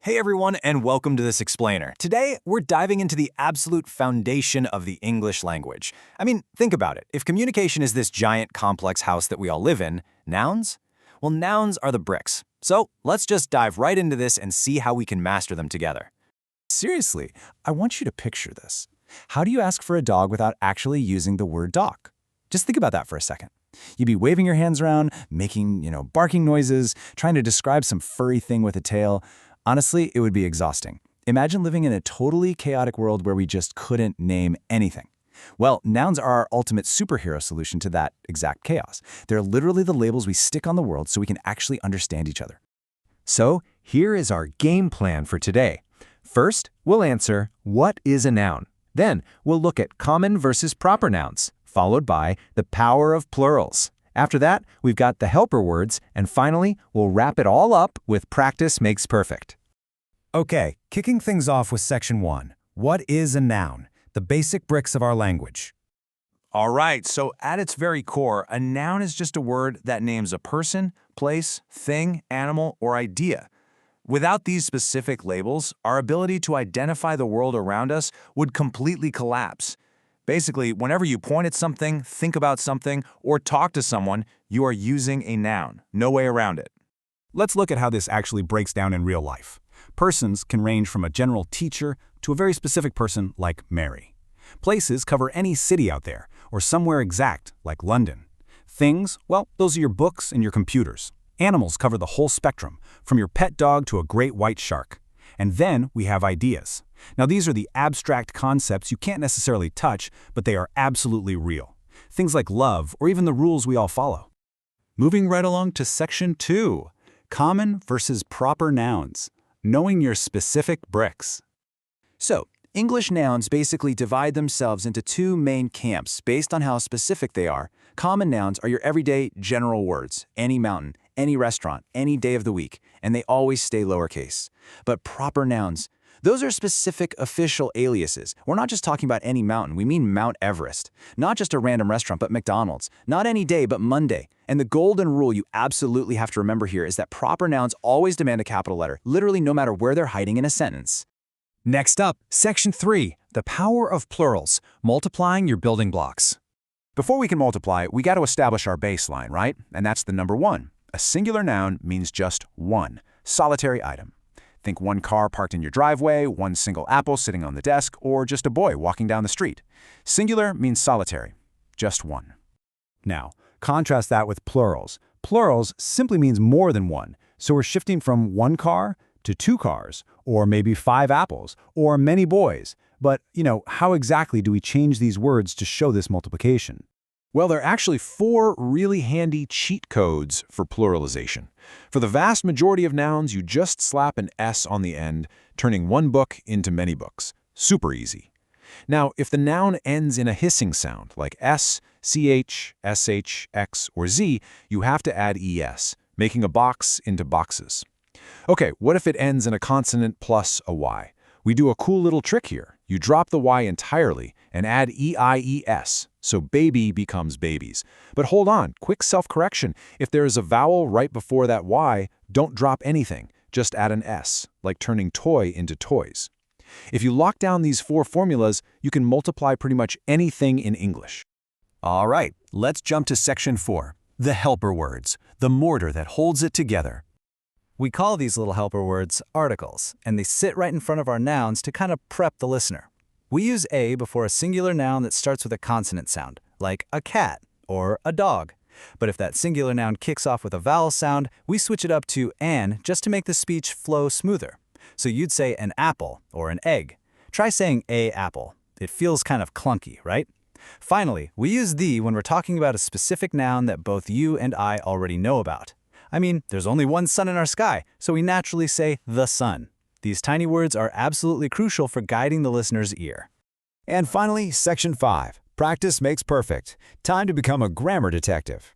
Hey everyone, and welcome to this explainer. Today, we're diving into the absolute foundation of the English language. I mean, think about it. If communication is this giant, complex house that we all live in, nouns? Well, nouns are the bricks. So let's just dive right into this and see how we can master them together. Seriously, I want you to picture this. How do you ask for a dog without actually using the word dog? Just think about that for a second. You'd be waving your hands around, making, barking noises, trying to describe some furry thing with a tail. Honestly, it would be exhausting. Imagine living in a totally chaotic world where we just couldn't name anything. Well, nouns are our ultimate superhero solution to that exact chaos. They're literally the labels we stick on the world so we can actually understand each other. So, here is our game plan for today. First, we'll answer, what is a noun? Then, we'll look at common versus proper nouns, followed by the power of plurals. After that, we've got the helper words, and finally, we'll wrap it all up with practice makes perfect. Okay, kicking things off with section 1. What is a noun? The basic bricks of our language. All right, so at its very core, a noun is just a word that names a person, place, thing, animal, or idea. Without these specific labels, our ability to identify the world around us would completely collapse. Basically, whenever you point at something, think about something, or talk to someone, you are using a noun. No way around it. Let's look at how this actually breaks down in real life. Persons can range from a general teacher to a very specific person like Mary. Places cover any city out there, or somewhere exact like London. Things, well, those are your books and your computers. Animals cover the whole spectrum, from your pet dog to a great white shark. And then we have ideas. Now these are the abstract concepts you can't necessarily touch, but they are absolutely real. Things like love or even the rules we all follow. Moving right along to section 2, common versus proper nouns, knowing your specific bricks. So, English nouns basically divide themselves into two main camps based on how specific they are. Common nouns are your everyday general words, any mountain, any restaurant, any day of the week, and they always stay lowercase. But proper nouns, those are specific official aliases. We're not just talking about any mountain, we mean Mount Everest. Not just a random restaurant, but McDonald's. Not any day, but Monday. And the golden rule you absolutely have to remember here is that proper nouns always demand a capital letter, literally no matter where they're hiding in a sentence. Next up, section 3, the power of plurals, multiplying your building blocks. Before we can multiply, we got to establish our baseline, right? And that's the number 1. A singular noun means just one, solitary item. Think one car parked in your driveway, one single apple sitting on the desk, or just a boy walking down the street. Singular means solitary, just one. Now, contrast that with plurals. Plurals simply means more than one, so we're shifting from one car to 2 cars, or maybe 5 apples, or many boys. But, how exactly do we change these words to show this multiplication? Well, there are actually 4 really handy cheat codes for pluralization. For the vast majority of nouns, you just slap an S on the end, turning one book into many books. Super easy. Now, if the noun ends in a hissing sound, like S, CH, SH, X, or Z, you have to add ES, making a box into boxes. Okay, what if it ends in a consonant plus a Y? We do a cool little trick here. You drop the Y entirely and add EIES, so baby becomes babies. But hold on, quick self-correction. If there is a vowel right before that Y, don't drop anything. Just add an S, like turning toy into toys. If you lock down these 4 formulas, you can multiply pretty much anything in English. All right, let's jump to section 4, the helper words, the mortar that holds it together. We call these little helper words articles, and they sit right in front of our nouns to kind of prep the listener. We use a before a singular noun that starts with a consonant sound, like a cat or a dog. But if that singular noun kicks off with a vowel sound, we switch it up to an just to make the speech flow smoother. So you'd say an apple or an egg. Try saying a apple. It feels kind of clunky, right? Finally, we use the when we're talking about a specific noun that both you and I already know about. I mean, there's only one sun in our sky, so we naturally say the sun. These tiny words are absolutely crucial for guiding the listener's ear. And finally, section 5, practice makes perfect. Time to become a grammar detective.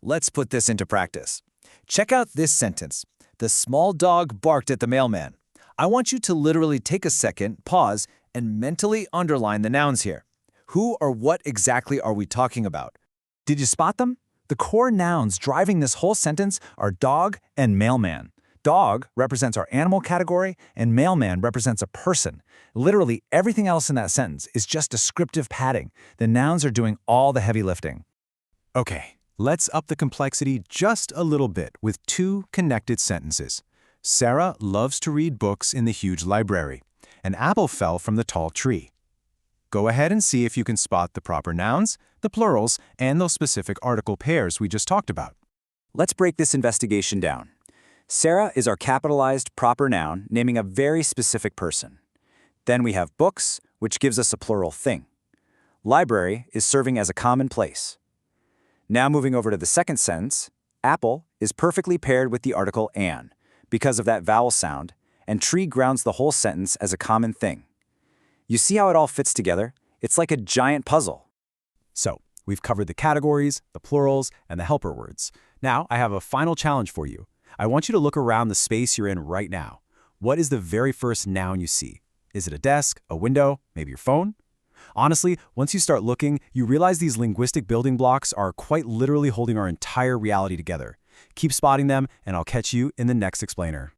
Let's put this into practice. Check out this sentence. The small dog barked at the mailman. I want you to literally take a second, pause, and mentally underline the nouns here. Who or what exactly are we talking about? Did you spot them? The core nouns driving this whole sentence are dog and mailman. Dog represents our animal category, and mailman represents a person. Literally everything else in that sentence is just descriptive padding. The nouns are doing all the heavy lifting. Okay, let's up the complexity just a little bit with two connected sentences. Sarah loves to read books in the huge library. An apple fell from the tall tree. Go ahead and see if you can spot the proper nouns, the plurals, and those specific article pairs we just talked about. Let's break this investigation down. Sarah is our capitalized proper noun naming a very specific person. Then we have books, which gives us a plural thing. Library is serving as a common place. Now moving over to the second sentence, apple is perfectly paired with the article an because of that vowel sound, and tree grounds the whole sentence as a common thing. You see how it all fits together? It's like a giant puzzle. So, we've covered the categories, the plurals, and the helper words. Now, I have a final challenge for you. I want you to look around the space you're in right now. What is the very first noun you see? Is it a desk, a window, maybe your phone? Honestly, once you start looking, you realize these linguistic building blocks are quite literally holding our entire reality together. Keep spotting them, and I'll catch you in the next explainer.